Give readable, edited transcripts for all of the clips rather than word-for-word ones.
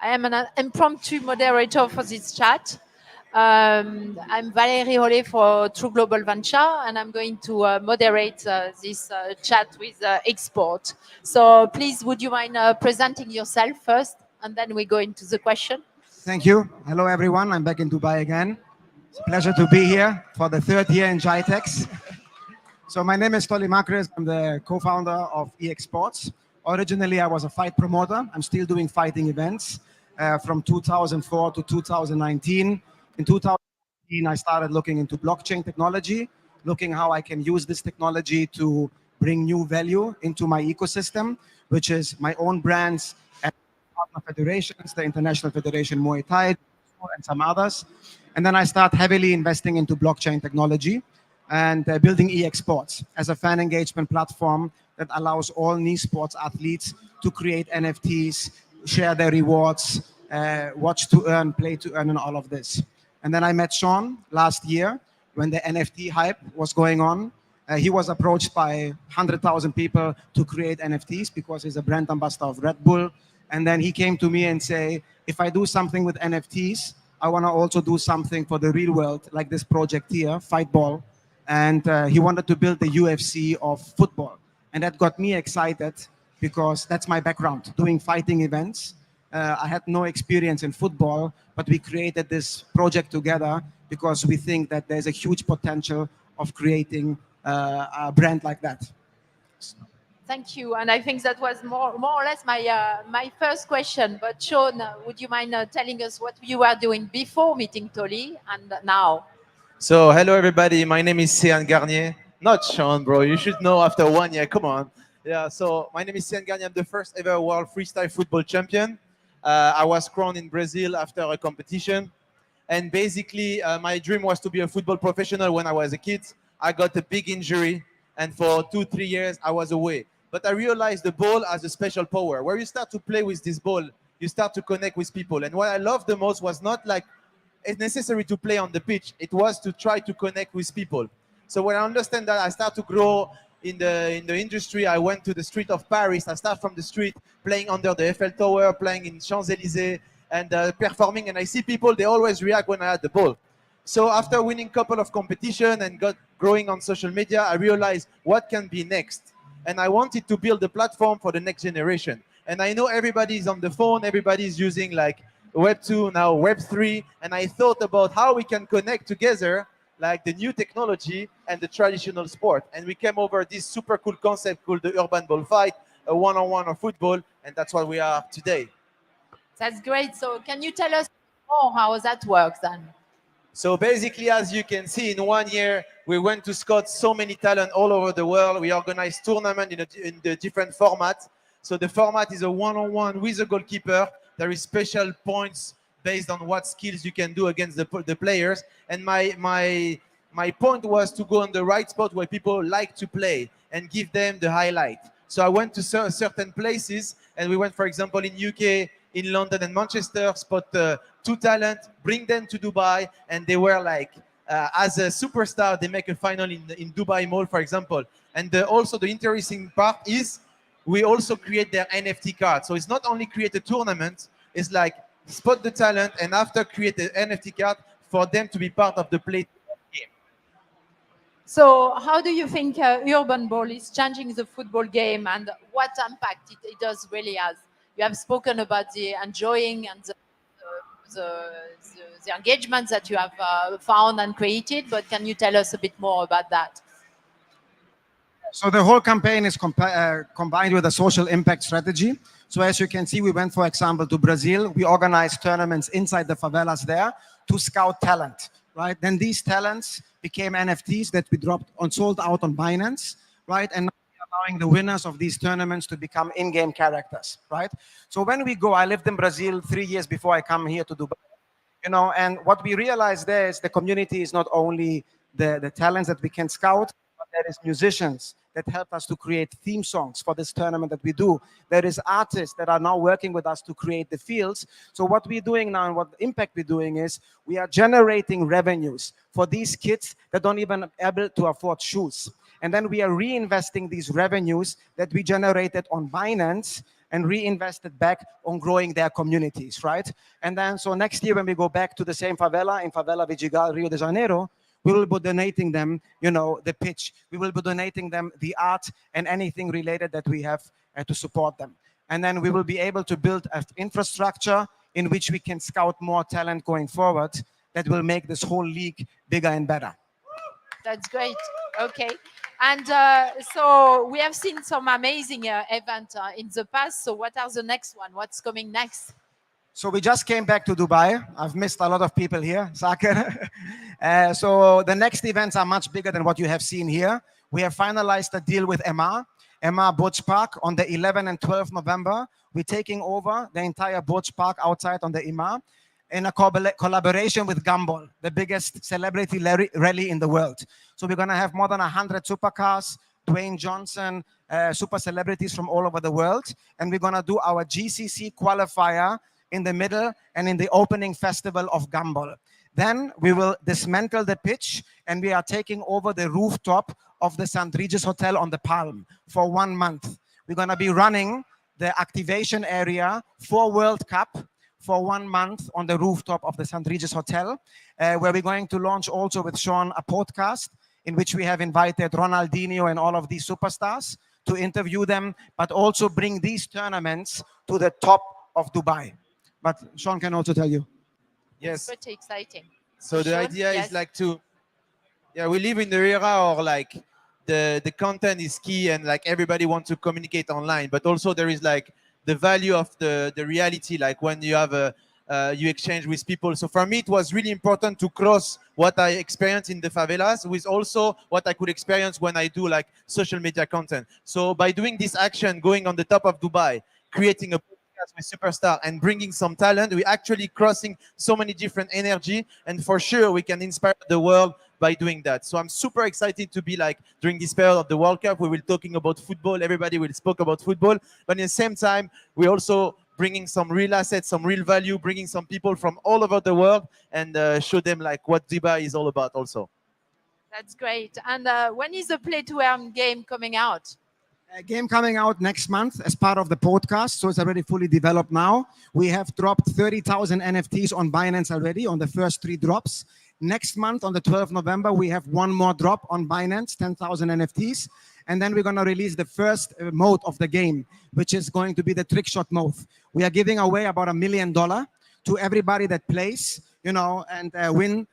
I am an impromptu moderator for this chat. I'm Valérie Rollet for True Global Venture, and I'm going to moderate this chat with Export. So please, would you mind presenting yourself first, and then we go into the question? Thank you. Hello, everyone. I'm back in Dubai again. It's a pleasure to be here for the third year in GITEX. So my name is Toli Makris. I'm the co-founder of eXports. Originally, I was a fight promoter. I'm still doing fighting events from 2004 to 2019. In 2019, I started looking into blockchain technology, looking how I can use this technology to bring new value into my ecosystem, which is my own brands and partner federations, the International Federation Muay Thai, and some others. And then I start heavily investing into blockchain technology and building eXports as a fan engagement platform that allows all knee sports athletes to create NFTs, share their rewards, watch to earn, play to earn, and all of this. And then I met Sean last year when the NFT hype was going on. He was approached by 100,000 people to create NFTs because he's a brand ambassador of Red Bull. And then he came to me and say, if I do something with NFTs, I want to also do something for the real world, like this project here, Fightball. And he wanted to build the UFC of football. And that got me excited because that's my background, doing fighting events. I had no experience in football, but we created this project together because we think that there's a huge potential of creating a brand like that. Thank you. And I think that was more or less my first question. But Sean, would you mind telling us what you were doing before meeting Toli and now? So, hello everybody. My name is Garnier. Not Sean, bro. You should know after 1 year. Come on. Yeah. So, my name is Garnier. I'm the first ever world freestyle football champion. I was crowned in Brazil after a competition. And basically, my dream was to be a football professional when I was a kid. I got a big injury, and for 2-3 years, I was away. But I realized the ball has a special power. Where you start to play with this ball, you start to connect with people. And what I loved the most was not like it's necessary to play on the pitch. It was to try to connect with people. So when I understand that, I start to grow in the industry. I went to the street of Paris. I start from the street, playing under the Eiffel Tower, playing in Champs-Élysées, and performing. And I see people, they always react when I had the ball. So after winning a couple of competition and growing on social media, I realized what can be next. And I wanted to build a platform for the next generation. And I know everybody's on the phone, everybody's using like Web 2, now Web 3. And I thought about how we can connect together like the new technology and the traditional sport. And we came over this super cool concept called the Urbanball fight, a one-on-one of football. And that's what we are today. That's great. So can you tell us more how that works then? So basically, as you can see, in 1 year, we went to scout so many talent all over the world. We organized tournaments in the different formats. So the format is a one-on-one with a goalkeeper. There is special points based on what skills you can do against the players. And my point was to go on the right spot where people like to play and give them the highlight. So I went to certain places, and we went, for example, in UK, in London and Manchester, spot 2 talent, bring them to Dubai, and they were like, as a superstar, they make a final in Dubai Mall, for example. And also the interesting part is we also create their NFT card. So it's not only create a tournament, it's like spot the talent and after create an NFT card for them to be part of the play game. So how do you think Urbanball is changing the football game and what impact it does really has? You have spoken about the enjoying and the engagement that you have found and created, but can you tell us a bit more about that? So the whole campaign is combined with a social impact strategy. So as you can see, we went, for example, to Brazil. We organized tournaments inside the favelas there to scout talent, right? Then these talents became NFTs that we dropped on, sold out on Binance, right? And allowing the winners of these tournaments to become in-game characters, right? So when we go, I lived in Brazil 3 years before I come here to Dubai, you know, and what we realized there is the community is not only the talents that we can scout, but there is musicians that help us to create theme songs for this tournament that we do. There is artists that are now working with us to create the fields. So what we're doing now and what impact we're doing is we are generating revenues for these kids that don't even able to afford shoes. And then we are reinvesting these revenues that we generated on Binance and reinvest it back on growing their communities, right? And then, so next year when we go back to the same favela, in Favela Vidigal, Rio de Janeiro, we will be donating them, the pitch. We will be donating them the art and anything related that we have to support them. And then we will be able to build an infrastructure in which we can scout more talent going forward that will make this whole league bigger and better. That's great. Okay. And so we have seen some amazing events in the past. So what are the next one? What's coming next? So we just came back to Dubai. I've missed a lot of people here, Saker. So the next events are much bigger than what you have seen here. We have finalized a deal with Emma Burj Park on the 11th and 12th November. We're taking over the entire Burj Park outside on the Ima in a collaboration with Gumball, the biggest celebrity rally in the world. So we're going to have more than 100 supercars, Dwayne Johnson, super celebrities from all over the world. And we're going to do our GCC qualifier in the middle and in the opening festival of Gumball. Then we will dismantle the pitch and we are taking over the rooftop of the St. Regis Hotel on the Palm for 1 month. We're going to be running the activation area for World Cup for 1 month on the rooftop of the St. Regis Hotel, where we're going to launch also with Sean a podcast in which we have invited Ronaldinho and all of these superstars to interview them, but also bring these tournaments to the top of Dubai. But Sean can also tell you. Yes. Pretty exciting. So the idea is like we live in the era or like the content is key and like everybody wants to communicate online, but also there is like the value of the reality, like when you have you exchange with people. So for me, it was really important to cross what I experienced in the favelas with also what I could experience when I do like social media content. So by doing this action, going on the top of Dubai, creating a with superstar and bringing some talent, we're actually crossing so many different energy, and for sure we can inspire the world by doing that. So I'm super excited to be like during this period of the World Cup, we will talking about football, everybody will speak about football, but at the same time we're also bringing some real assets, some real value, bringing some people from all over the world and show them like what Dubai is all about also. That's great. And when is the play to earn game coming out? A game coming out next month as part of the podcast, so it's already fully developed now. We have dropped 30,000 NFTs on Binance already on the first 3 drops. Next month, on the 12th November, we have 1 more drop on Binance, 10,000 NFTs. And then we're going to release the first mode of the game, which is going to be the trick shot mode. We are giving away about $1 million to everybody that plays, and win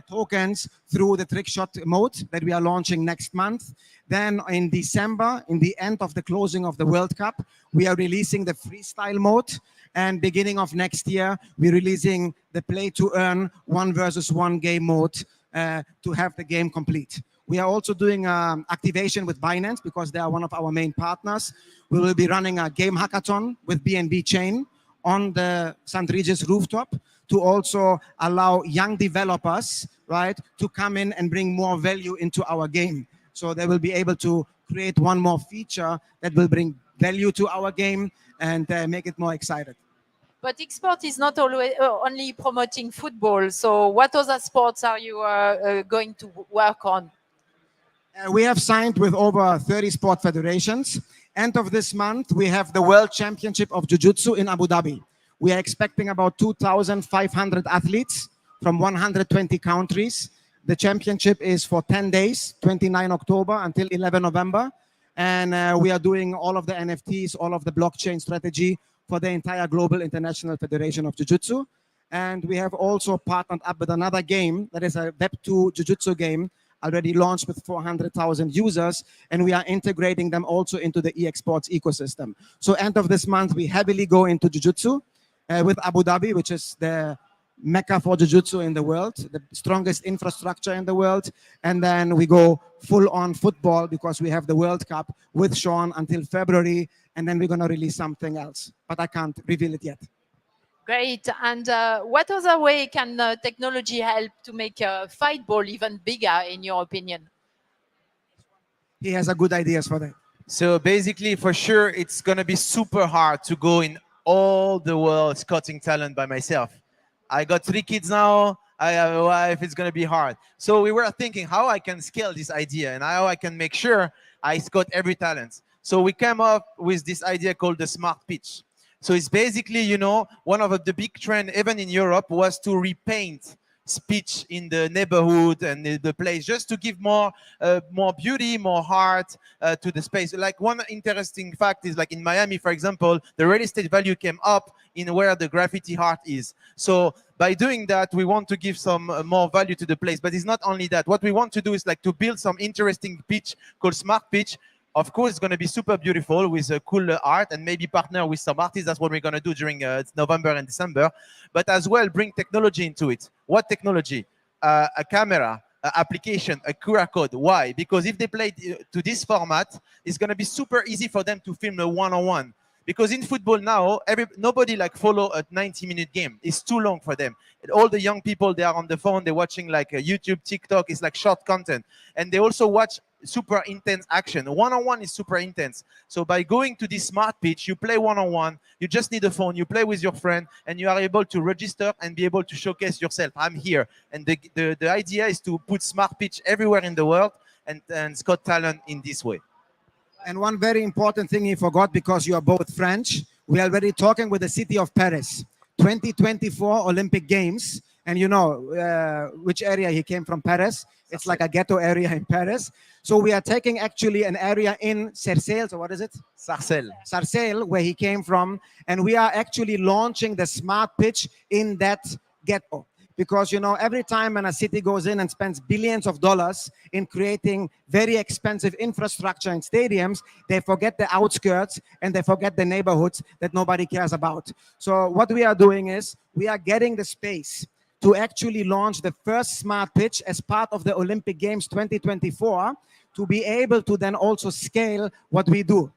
tokens through the trick shot mode that we are launching next month. Then in December, in the end of the closing of the World Cup, we are releasing the freestyle mode. And beginning of next year, we're releasing the play to earn 1 versus 1 game mode to have the game complete. We are also doing activation with Binance because they are one of our main partners. We will be running a game hackathon with BNB Chain on the St. Regis rooftop to also allow young developers, right, to come in and bring more value into our game. So they will be able to create 1 more feature that will bring value to our game and make it more excited. But eSport is not always only promoting football. So what other sports are you going to work on? We have signed with over 30 sport federations. End of this month, we have the World Championship of Jiu-Jitsu in Abu Dhabi. We are expecting about 2,500 athletes from 120 countries. The championship is for 10 days, 29 October until 11 November. And we are doing all of the NFTs, all of the blockchain strategy for the entire Global International Federation of Jiu-Jitsu. And we have also partnered up with another game that is a Web2 Jiu-Jitsu game already launched with 400,000 users, and we are integrating them also into the eXports ecosystem. So end of this month, we heavily go into Jiu-Jitsu with Abu Dhabi, which is the Mecca for Jiu-Jitsu in the world, the strongest infrastructure in the world. And then we go full on football because we have the World Cup with Sean until February, and then we're going to release something else, but I can't reveal it yet. Great. And what other way can technology help to make fight ball even bigger, in your opinion? He has a good ideas for that. So basically, for sure, it's going to be super hard to go in all the world scouting talent by myself. I got 3 kids now. I have a wife. It's going to be hard. So we were thinking how I can scale this idea and how I can make sure I scout every talent. So we came up with this idea called the smart pitch. So it's basically, you know, one of the big trends, even in Europe, was to repaint speech in the neighborhood and the place, just to give more beauty, more heart to the space. Like one interesting fact is, like in Miami, for example, the real estate value came up in where the graffiti art is. So by doing that, we want to give some more value to the place. But it's not only that. What we want to do is like to build some interesting pitch called Smart Pitch. Of course, it's going to be super beautiful with cool art and maybe partner with some artists. That's what we're going to do during November and December. But as well, bring technology into it. What technology? A camera, an application, a QR code. Why? Because if they play to this format, it's going to be super easy for them to film a one-on-one. Because in football now, nobody like follow a 90-minute game. It's too long for them. And all the young people, they are on the phone. They're watching like YouTube, TikTok. It's like short content. And they also watch super intense action. One-on-one is super intense. So by going to this smart pitch, you play one-on-one, you just need a phone, you play with your friend, and you are able to register and be able to showcase yourself. I'm here. And the idea is to put smart pitch everywhere in the world and scout talent in this way. And one very important thing he forgot, because you are both French, we are already talking with the city of Paris. 2024 Olympic Games. And you know which area he came from, Paris. It's like a ghetto area in Paris. So we are taking actually an area in Sarcelles, or what is it? Sarcelles. Sarcelles, where he came from. And we are actually launching the smart pitch in that ghetto. Because, you know, every time when a city goes in and spends billions of dollars in creating very expensive infrastructure and stadiums, they forget the outskirts and they forget the neighborhoods that nobody cares about. So what we are doing is we are getting the space to actually launch the first smart pitch as part of the Olympic Games 2024, to be able to then also scale what we do.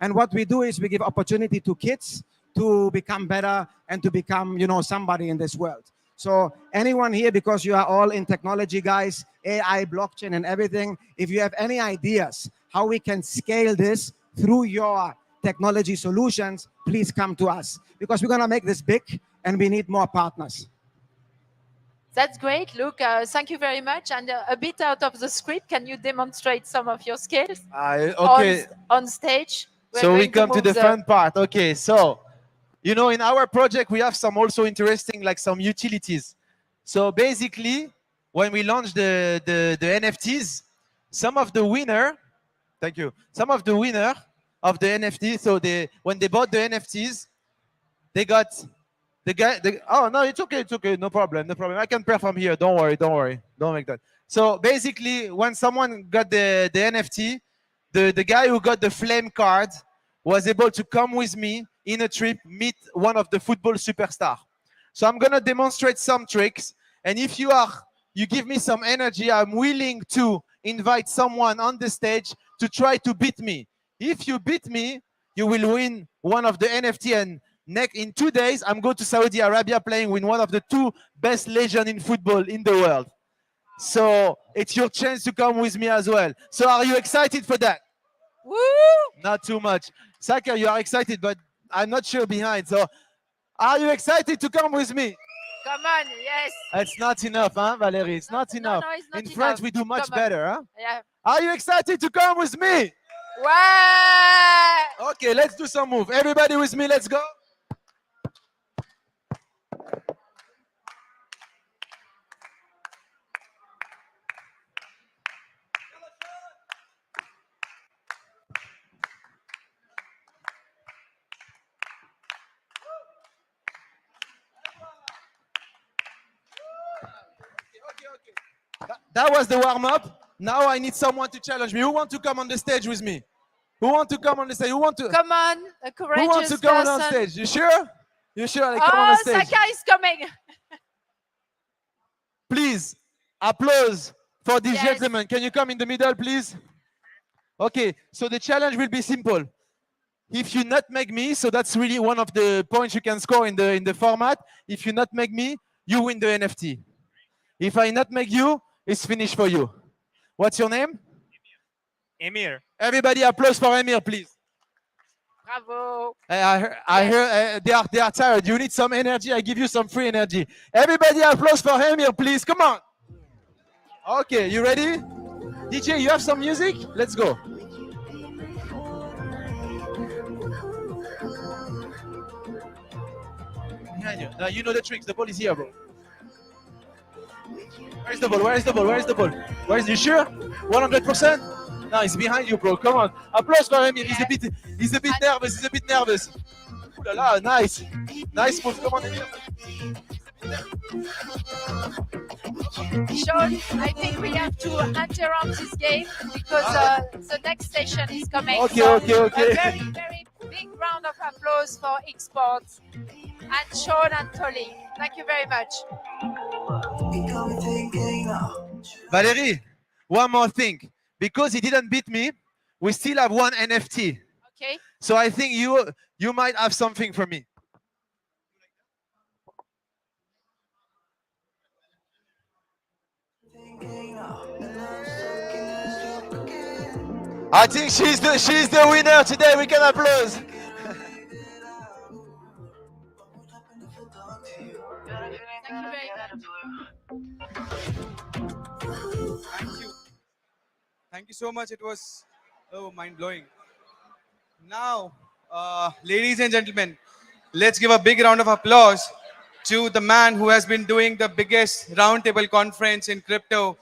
And what we do is we give opportunity to kids to become better and to become, you know, somebody in this world. So anyone here, because you are all in technology, guys, AI, blockchain, and everything, if you have any ideas how we can scale this through your technology solutions, please come to us, because we're going to make this big and we need more partners. That's great, Luke. Thank you very much. And a bit out of the script, can you demonstrate some of your skills Okay. on stage? So we come to the fun part. Okay, so, you know, in our project, we have some also interesting, like some utilities. So basically, when we launched the NFTs, some of the winner, thank you, some of the winner of the NFT, so when they bought the NFTs, they got oh no, it's okay, no problem. I can perform here. Don't worry, don't make that. So basically, when someone got the NFT, the guy who got the flame card was able to come with me in a trip, meet one of the football superstars. So I'm gonna demonstrate some tricks, and if you give me some energy, I'm willing to invite someone on the stage to try to beat me. If you beat me, you will win one of the NFT, and in 2 days, I'm going to Saudi Arabia playing with one of the 2 best legends in football in the world. So it's your chance to come with me as well. So are you excited for that? Woo! Not too much. Saka, you are excited, but I'm not sure behind. So are you excited to come with me? Come on, yes. It's not enough, huh, Valérie? It's not enough. No, it's not in enough. French, we do much better, huh? Yeah. Are you excited to come with me? Ouais! Okay, let's do some move. Everybody with me, let's go. That was the warm-up. Now I need someone to challenge me. Who wants to come on the stage with me? Who wants to come on the stage? Who wants to? Come on, a courageous Who wants to come person. on stage? You sure? You sure? Like, come on the stage. Saka is coming. Please, applause for this Yes. gentleman. Can you come in the middle, please? Okay, so the challenge will be simple. If you nutmeg me, so that's really one of the points you can score in the format. If you nutmeg me, you win the NFT. If I nutmeg you, it's finished for you. What's your name? Emir. Everybody applause for Emir, please. Bravo. I heard they are tired. You need some energy. I give you some free energy. Everybody applause for Emir, please. Come on. Okay, you ready? DJ, you have some music? Let's go. behind you. No, you know the tricks. The ball is here, bro. Where's the ball? Where is the ball? Where is the ball? Where is you sure? 100%? No, he's behind you, bro. Come on. Applause for him. He's a bit nervous. He's a bit nervous. Ooh la la, nice. Nice move. Come on, Emir. Sean, I think we have to interrupt this game because the next session is coming. Okay, So okay, okay. A very, very big round of applause for Exports and Sean and Toli. Thank you very much. Valérie, one more thing. Because he didn't beat me, we still have one NFT. Okay. So I think you might have something for me. I think she's the winner today. We can applaud. Thank you very much. Thank you. Thank you so much. It was mind-blowing. Now, ladies and gentlemen, let's give a big round of applause to the man who has been doing the biggest roundtable conference in crypto